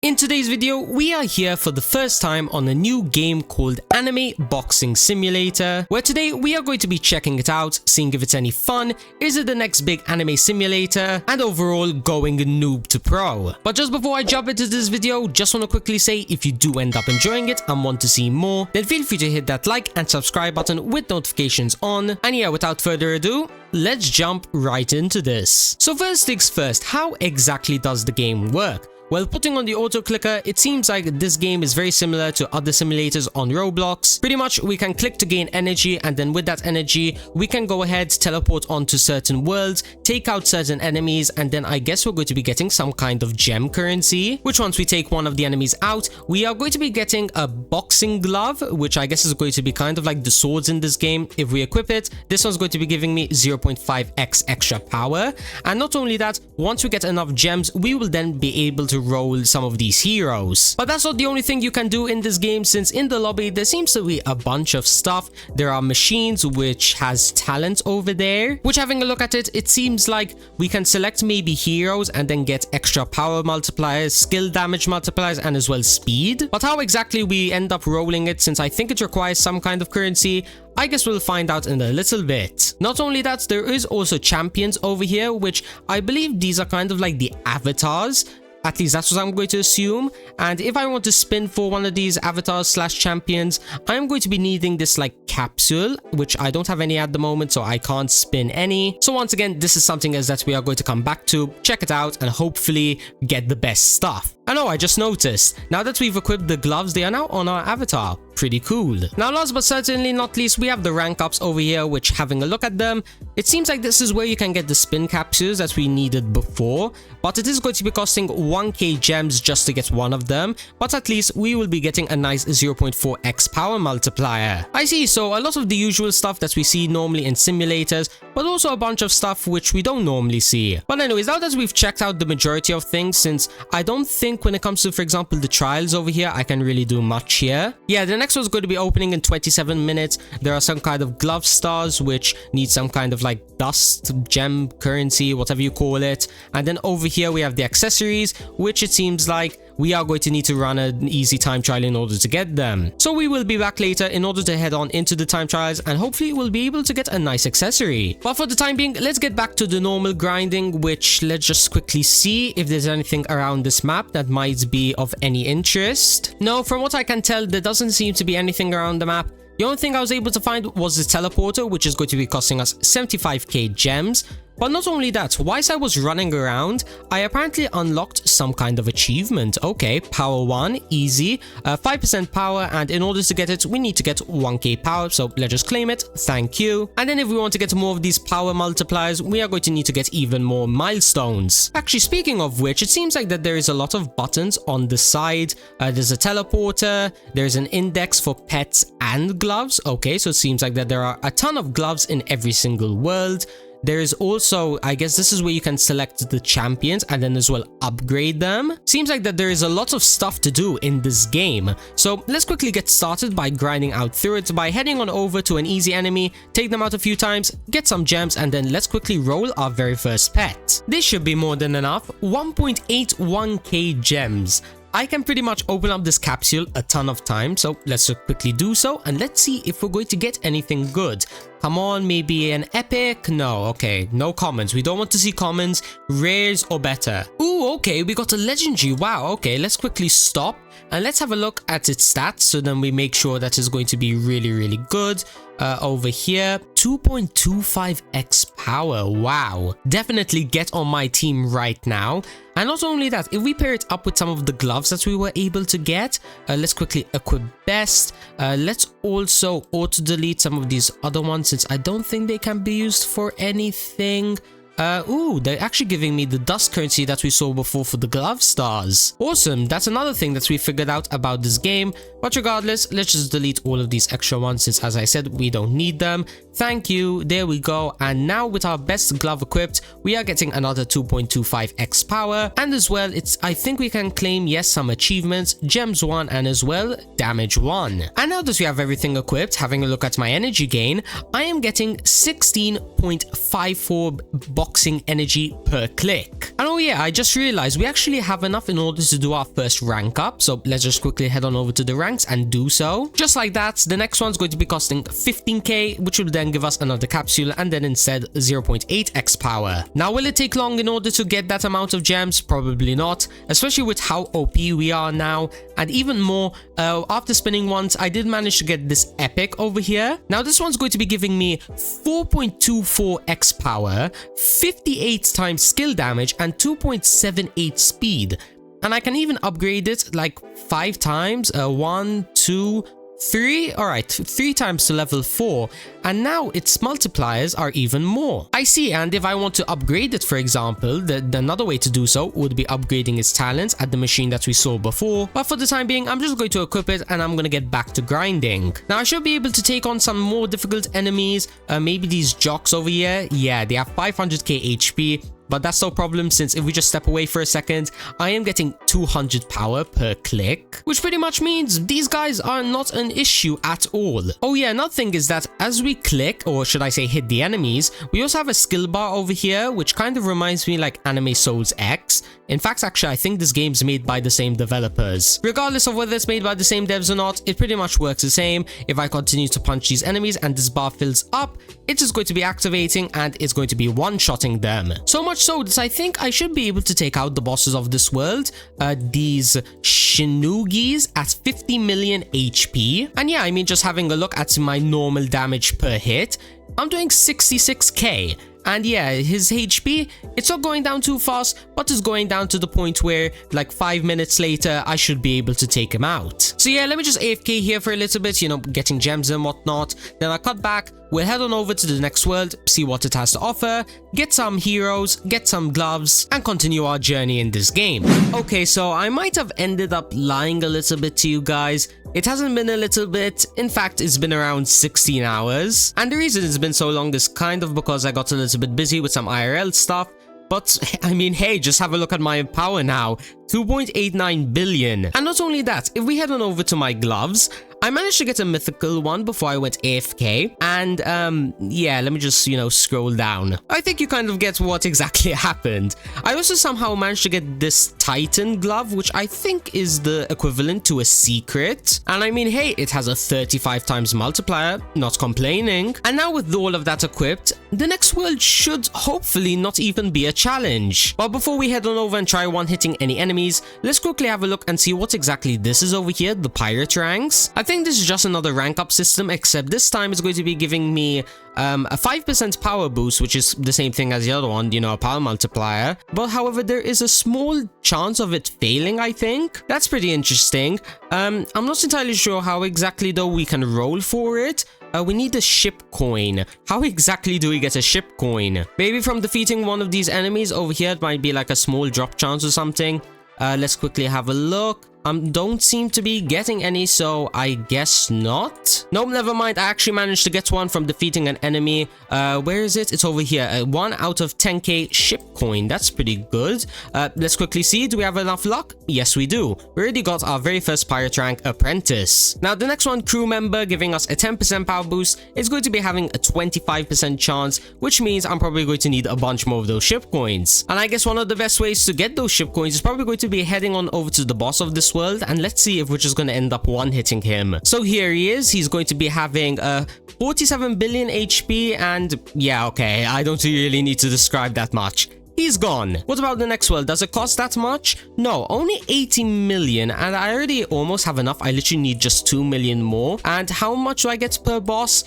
In today's video, we are here for the first time on a new game called Anime Boxing Simulator, where today we are going to be checking it out, seeing if it's any fun, is it the next big anime simulator, and overall going noob to pro. But just before I jump into this video, just want to quickly say if you do end up enjoying it and want to see more, then feel free to hit that like and subscribe button with notifications on. And yeah, without further ado, let's jump right into this. So first things first, how exactly does the game work? Well, putting on the auto clicker, it seems like this game is very similar to other simulators on Roblox. Pretty much, we can click to gain energy, and then with that energy, we can go ahead, teleport onto certain worlds, take out certain enemies, and then I guess we're going to be getting some kind of gem currency, which once we take one of the enemies out, we are going to be getting a boxing glove, which I guess is going to be kind of like the swords in this game. If we equip it, this one's going to be giving me 0.5x extra power. And not only that, once we get enough gems, we will then be able to roll some of these heroes. But that's not the only thing you can do in this game, since in the lobby there seems to be a bunch of stuff. There are machines which has talent over there, which having a look at it, it seems like we can select maybe heroes and then get extra power multipliers, skill damage multipliers, and as well speed. But how exactly we end up rolling it, since I think it requires some kind of currency, I guess we'll find out in a little bit. Not only that, there is also champions over here, which I believe these are kind of like the avatars. At least that's what I'm going to assume. And if I want to spin for one of these avatars slash champions, I'm going to be needing this like capsule, which I don't have any at the moment, so I can't spin any. So once again, this is something else that we are going to come back to, check it out, and hopefully get the best stuff. And oh, I just noticed, now that we've equipped the gloves, they are now on our avatar. Pretty cool. Now last but certainly not least, we have the rank ups over here, which having a look at them, it seems like this is where you can get the spin capsules that we needed before, but it is going to be costing 1k gems just to get one of them, but at least we will be getting a nice 0.4x power multiplier. I see, so a lot of the usual stuff that we see normally in simulators, but also a bunch of stuff which we don't normally see. But anyways, now that we've checked out the majority of things, since I don't think when it comes to, for example, the trials over here, I can really do much here. Yeah, the next one's going to be opening in 27 minutes. There are some kind of glove stars which need some kind of like dust, gem, currency, whatever you call it. And then over here we have the accessories, which it seems like we are going to need to run an easy time trial in order to get them. So we will be back later in order to head on into the time trials, and hopefully we'll be able to get a nice accessory. But for the time being, let's get back to the normal grinding, which let's just quickly see if there's anything around this map that might be of any interest. No, from what I can tell, there doesn't seem to be anything around the map. The only thing I was able to find was this teleporter, which is going to be costing us 75k gems. But not only that, whilst I was running around, I apparently unlocked some kind of achievement. Okay, power 1, easy, 5% power, and in order to get it, we need to get 1k power, so let's just claim it, thank you. And then if we want to get more of these power multipliers, we are going to need to get even more milestones. Actually, speaking of which, it seems like that there is a lot of buttons on the side. There's a teleporter, there's an index for pets and gloves. Okay, so it seems like that there are a ton of gloves in every single world. There is also, I guess this is where you can select the champions and then as well upgrade them. Seems like that there is a lot of stuff to do in this game. So let's quickly get started by grinding out through it by heading on over to an easy enemy, take them out a few times, get some gems, and then let's quickly roll our very first pet. This should be more than enough, 1.81k gems. I can pretty much open up this capsule a ton of times, so let's quickly do so, and let's see if we're going to get anything good. Come on, maybe an epic? No, okay, no commons. We don't want to see commons, rares or better. Ooh, okay, we got a legendary. Wow, okay, let's quickly stop and let's have a look at its stats, so then we make sure that it's going to be really, really good. Over here, 2.25x power. Wow, definitely get on my team right now. And not only that, if we pair it up with some of the gloves that we were able to get, let's quickly equip best. Let's also auto delete some of these other ones, since I don't think they can be used for anything. Ooh, they're actually giving me the dust currency that we saw before for the glove stars. Awesome, that's another thing that we figured out about this game. But regardless, let's just delete all of these extra ones, since as I said, we don't need them. Thank you, there we go. And now with our best glove equipped, we are getting another 2.25x power. And as well, I think we can claim, yes, some achievements, gems 1 and as well, damage 1. And now that we have everything equipped, having a look at my energy gain, I am getting 16.54 boxing energy per click. And oh yeah, I just realized we actually have enough in order to do our first rank up. So let's just quickly head on over to the ranks and do so. Just like that, the next one's going to be costing 15k, which will then give us another capsule and then instead 0.8x power. Now, will it take long in order to get that amount of gems? Probably not, especially with how OP we are now. And even more, after spinning once, I did manage to get this epic over here. Now, this one's going to be giving me 4.24x power, 58 times skill damage, and 2.78 speed. And I can even upgrade it like 5 times, 1, 2, 3, alright, 3 times to level 4, and now its multipliers are even more. I see, and if I want to upgrade it, for example, another way to do so would be upgrading its talents at the machine that we saw before, but for the time being, I'm just going to equip it and I'm going to get back to grinding. Now, I should be able to take on some more difficult enemies, maybe these jocks over here. Yeah, they have 500k HP. But that's no problem, since if we just step away for a second, I am getting 200 power per click, which pretty much means these guys are not an issue at all. Oh yeah, another thing is that as we click, or should I say hit the enemies, we also have a skill bar over here, which kind of reminds me like Anime Souls X. In fact, actually, I think this game's made by the same developers. Regardless of whether it's made by the same devs or not, it pretty much works the same. If I continue to punch these enemies and this bar fills up, it is going to be activating and it's going to be one-shotting them. So much so that I think I should be able to take out the bosses of this world, these Shinugis at 50 million HP. And yeah, I mean, just having a look at my normal damage per hit, I'm doing 66k. And yeah, his HP, it's not going down too fast, but it's going down to the point where like 5 minutes later, I should be able to take him out. So yeah, let me just AFK here for a little bit, you know, getting gems and whatnot. Then I cut back, we'll head on over to the next world, see what it has to offer, get some heroes, get some gloves, and continue our journey in this game. Okay, so I might have ended up lying a little bit to you guys. It hasn't been a little bit, in fact, it's been around 16 hours. And the reason it's been so long is kind of because I got a little bit busy with some IRL stuff. But, I mean, hey, just have a look at my power now. 2.89 billion. And not only that, if we head on over to my gloves, I managed to get a mythical one before I went AFK. And, yeah, let me just, you know, scroll down. I think you kind of get what exactly happened. I also somehow managed to get this Titan glove, which I think is the equivalent to a secret. And I mean, hey, it has a 35 times multiplier, not complaining. And now with all of that equipped, the next world should hopefully not even be a challenge. But before we head on over and try one-hitting any enemies, let's quickly have a look and see what exactly this is over here, the pirate ranks. I think this is just another rank up system, except this time it's going to be giving me a 5% power boost, which is the same thing as the other one, you know, a power multiplier. But however, there is a small chance of it failing, I think. That's pretty interesting. I'm not entirely sure how exactly though we can roll for it. We need a ship coin. How exactly do we get a ship coin? Maybe from defeating one of these enemies over here, it might be like a small drop chance or something. Let's quickly have a look. Don't seem to be getting any, so I guess not. Nope, never mind. I actually managed to get one from defeating an enemy. Where is it? It's over here. 1 out of 10k ship coin. That's pretty good. Let's quickly see. Do we have enough luck? Yes, we do. We already got our very first pirate rank apprentice. Now, the next one, crew member, giving us a 10% power boost. It's going to be having a 25% chance, which means I'm probably going to need a bunch more of those ship coins. And I guess one of the best ways to get those ship coins is probably going to be heading on over to the boss of this world, and let's see if we're just going to end up one-hitting him. So here he is. He's going to be having 47 billion HP, and yeah, okay, I don't really need to describe that much. He's gone. What about the next world? Does it cost that much? No, only 80 million, and I already almost have enough. I literally need just 2 million more. And how much do I get per boss?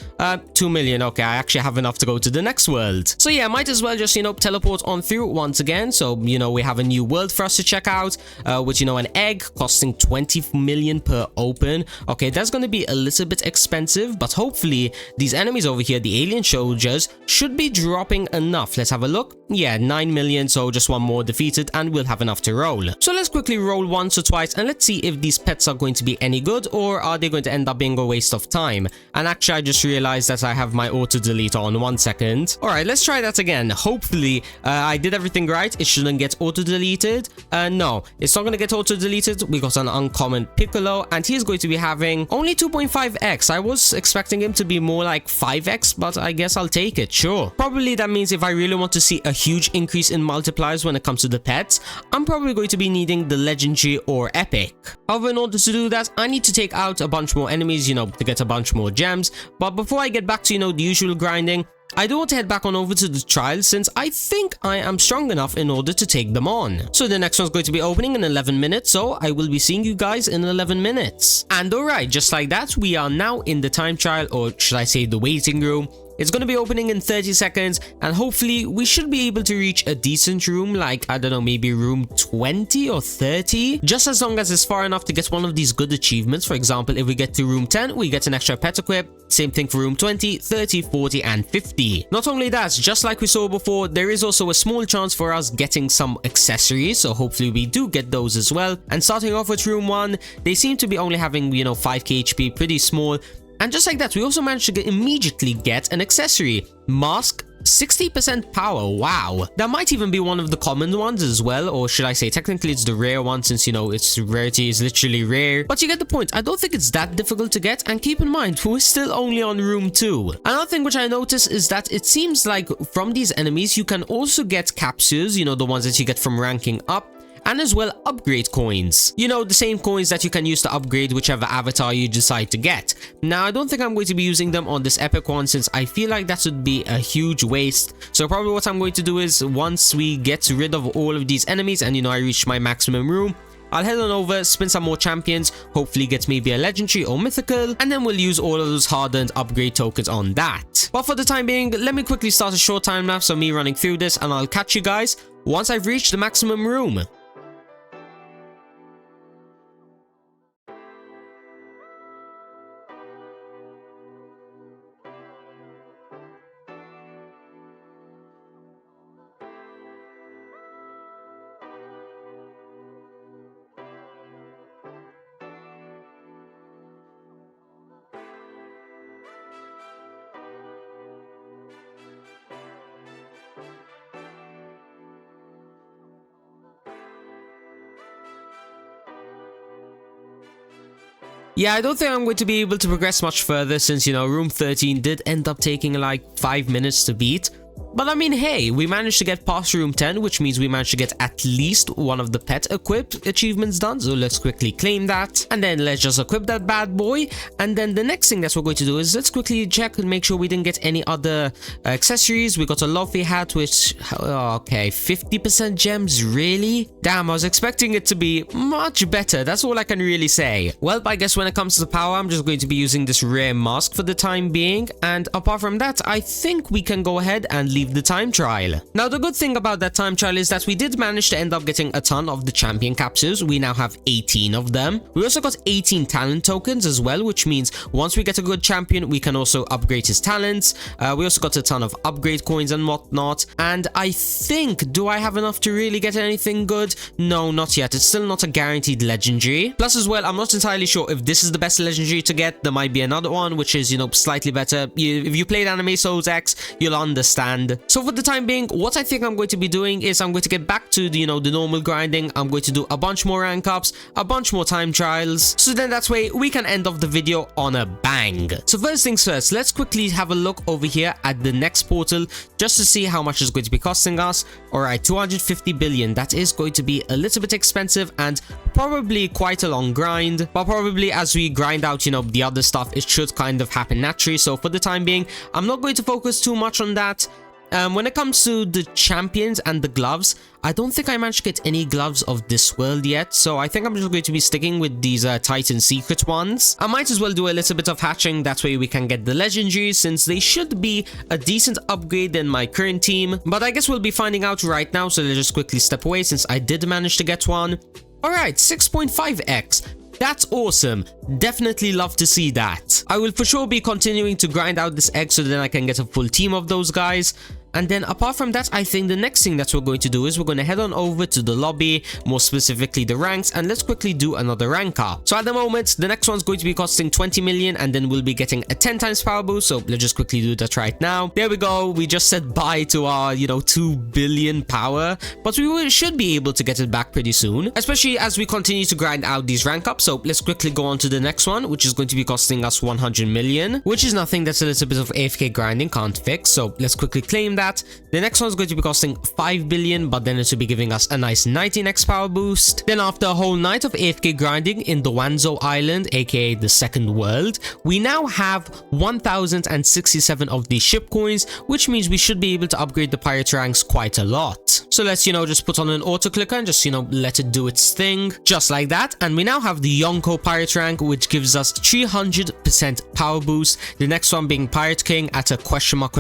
2 million. Okay, I actually have enough to go to the next world. So yeah, might as well just, you know, teleport on through once again. So, you know, we have a new world for us to check out, with, you know, an egg costing 20 million per open. Okay, that's going to be a little bit expensive, but hopefully these enemies over here, the alien soldiers, should be dropping enough. Let's have a look. Yeah, 9 million. million, so just one more defeated and we'll have enough to roll. So let's quickly roll once or twice and let's see if these pets are going to be any good or are they going to end up being a waste of time. And actually I just realized that I have my auto delete on. 1 second. Alright, let's try that again. Hopefully I did everything right. It shouldn't get auto deleted. No, it's not going to get auto deleted. We got an uncommon Piccolo and he's going to be having only 2.5x. I was expecting him to be more like 5x, but I guess I'll take it, sure. Probably that means if I really want to see a huge increase in multipliers when it comes to the pets, I'm probably going to be needing the legendary or epic. However, in order to do that, I need to take out a bunch more enemies, you know, to get a bunch more gems. But before I get back to, you know, the usual grinding, I do want to head back on over to the trials since I think I am strong enough in order to take them on. So the next one's going to be opening in 11 minutes, so I will be seeing you guys in 11 minutes. And alright, just like that, we are now in the time trial, or should I say the waiting room. It's going to be opening in 30 seconds and hopefully we should be able to reach a decent room, like, I don't know, maybe room 20 or 30. Just as long as it's far enough to get one of these good achievements. For example, if we get to room 10, we get an extra pet equip. Same thing for room 20, 30, 40 and 50. Not only that, just like we saw before, there is also a small chance for us getting some accessories. So hopefully we do get those as well. And starting off with room 1, they seem to be only having, you know, 5k HP, pretty small. And just like that, we also managed to immediately get an accessory. Mask, 60% power, wow. That might even be one of the common ones as well, or should I say technically it's the rare one since, you know, its rarity is literally rare. But you get the point, I don't think it's that difficult to get, and keep in mind, we're still only on room 2. Another thing which I noticed is that it seems like from these enemies, you can also get capsules, you know, the ones that you get from ranking up. And as well upgrade coins, you know, the same coins that you can use to upgrade whichever avatar you decide to get. Now I don't think I'm going to be using them on this epic one since I feel like that would be a huge waste. So probably what I'm going to do is once we get rid of all of these enemies and, you know, I reach my maximum room, I'll head on over, spin some more champions, hopefully get maybe a legendary or mythical, and then we'll use all of those hard-earned upgrade tokens on that. But for the time being, let me quickly start a short time lapse of me running through this and I'll catch you guys once I've reached the maximum room. Yeah, I don't think I'm going to be able to progress much further since, you know, room 13 did end up taking like 5 minutes to beat. But I mean, hey, we managed to get past room 10, which means we managed to get at least one of the pet equipped achievements done. So let's quickly claim that. And then let's just equip that bad boy. And then the next thing that we're going to do is let's quickly check and make sure we didn't get any other accessories. We got a Luffy hat, which, okay, 50% gems, really? Damn, I was expecting it to be much better. That's all I can really say. Well, I guess when it comes to the power, I'm just going to be using this rare mask for the time being. And apart from that, I think we can go ahead and leave the time trial. Now, the good thing about that time trial is that we did manage to end up getting a ton of the champion capsules. We now have 18 of them. We also got 18 talent tokens as well, which means once we get a good champion, we can also upgrade his talents. We also got a ton of upgrade coins and whatnot. And I think, do I have enough to really get anything good? No, not yet. It's still not a guaranteed legendary. Plus as well, I'm not entirely sure if this is the best legendary to get. There might be another one, which is, you know, slightly better. If you played Anime Souls X, you'll understand. So for the time being, what I think I'm going to be doing is I'm going to get back to the, you know, the normal grinding. I'm going to do a bunch more rank ups, a bunch more time trials. So then that way we can end off the video on a bang. So first things first, let's quickly have a look over here at the next portal just to see how much it's going to be costing us. Alright, 250 billion. That is going to be a little bit expensive and probably quite a long grind. But probably as we grind out, you know, the other stuff, it should kind of happen naturally. So for the time being, I'm not going to focus too much on that. When it comes to the champions and the gloves, I don't think I managed to get any gloves of this world yet, so I think I'm just going to be sticking with these Titan secret ones. I might as well do a little bit of hatching, that way we can get the legendaries, since they should be a decent upgrade than my current team. But I guess we'll be finding out right now, so let's just quickly step away since I did manage to get one. Alright, 6.5x. That's awesome. Definitely love to see that. I will for sure be continuing to grind out this egg so then I can get a full team of those guys. And then apart from that, I think the next thing that we're going to do is we're going to head on over to the lobby, more specifically the ranks, and let's quickly do another rank up. So at the moment, the next one's going to be costing 20 million, and then we'll be getting a 10 times power boost. So let's just quickly do that right now. There we go. We just said bye to our, 2 billion power, but we should be able to get it back pretty soon, especially as we continue to grind out these rank ups. So let's quickly go on to the next one, which is going to be costing us 100 million, which is nothing that's a little bit of AFK grinding can't fix. So let's quickly claim that. The next one's going to be costing 5 billion, but then it will be giving us a nice 19x power boost. Then after a whole night of AFK grinding in the Wanzhou Island, aka the second world, we now have 1067 of these ship coins, which means we should be able to upgrade the pirate ranks quite a lot. So let's, just put on an auto clicker and just, let it do its thing, just like that. And we now have the Yonko pirate rank, which gives us 300% power boost. The next one being Pirate King at a question mark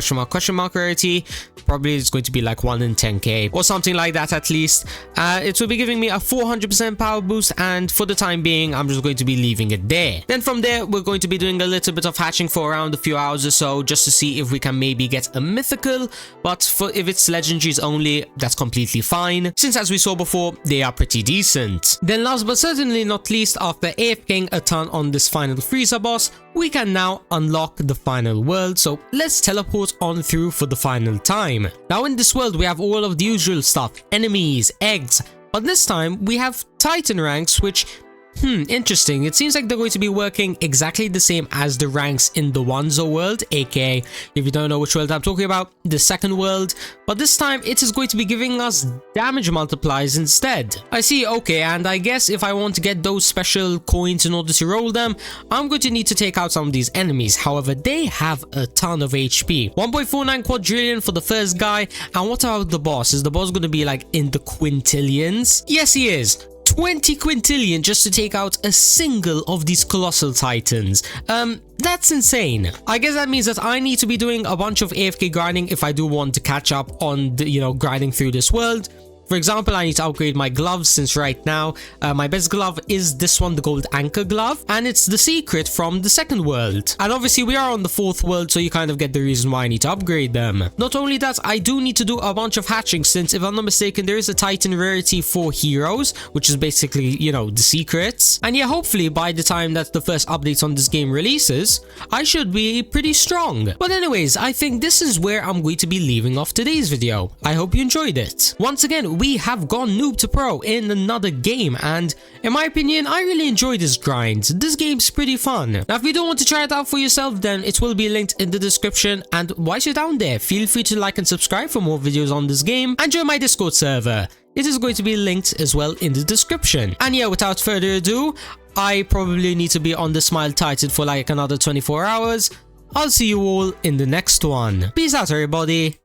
rarity. Probably it's going to be like 1 in 10k or something like that at least. It will be giving me a 400% power boost, and for the time being, I'm just going to be leaving it there. Then from there, we're going to be doing a little bit of hatching for around a few hours or so, just to see if we can maybe get a mythical, but if it's legendaries only, that's completely fine, since as we saw before, they are pretty decent. Then last but certainly not least, after AFKing a ton on this final Freezer boss, we can now unlock the final world, so let's teleport on through for the final time. Now in this world, we have all of the usual stuff, enemies, eggs, but this time we have Titan ranks, which interesting. It seems like they're going to be working exactly the same as the ranks in the Wanzhou world, aka, if you don't know which world I'm talking about, the second world, but this time it is going to be giving us damage multipliers instead. I see, okay, and I guess if I want to get those special coins in order to roll them, I'm going to need to take out some of these enemies. However, they have a ton of HP. 1.49 quadrillion for the first guy, and what about the boss? Is the boss going to be like in the quintillions? Yes, he is. 20 quintillion just to take out a single of these colossal titans. That's insane. I guess that means that I need to be doing a bunch of AFK grinding if I do want to catch up on the, grinding through this world. For example, I need to upgrade my gloves, since right now my best glove is this one, the gold anchor glove, and it's the secret from the second world. And obviously we are on the fourth world, so you kind of get the reason why I need to upgrade them. Not only that, I do need to do a bunch of hatching, since if I'm not mistaken, there is a Titan rarity for heroes, which is basically, the secrets. And yeah, hopefully by the time that the first update on this game releases, I should be pretty strong. But anyways, I think this is where I'm going to be leaving off today's video. I hope you enjoyed it. Once again, we have gone noob to pro in another game, and in my opinion, I really enjoy this grind. This game's pretty fun. Now, if you don't want to try it out for yourself, then it will be linked in the description, and whilst you're down there, feel free to like and subscribe for more videos on this game, and join my Discord server. It is going to be linked as well in the description. And yeah, without further ado, I probably need to be on the Smile Titan for like another 24 hours. I'll see you all in the next one. Peace out, everybody.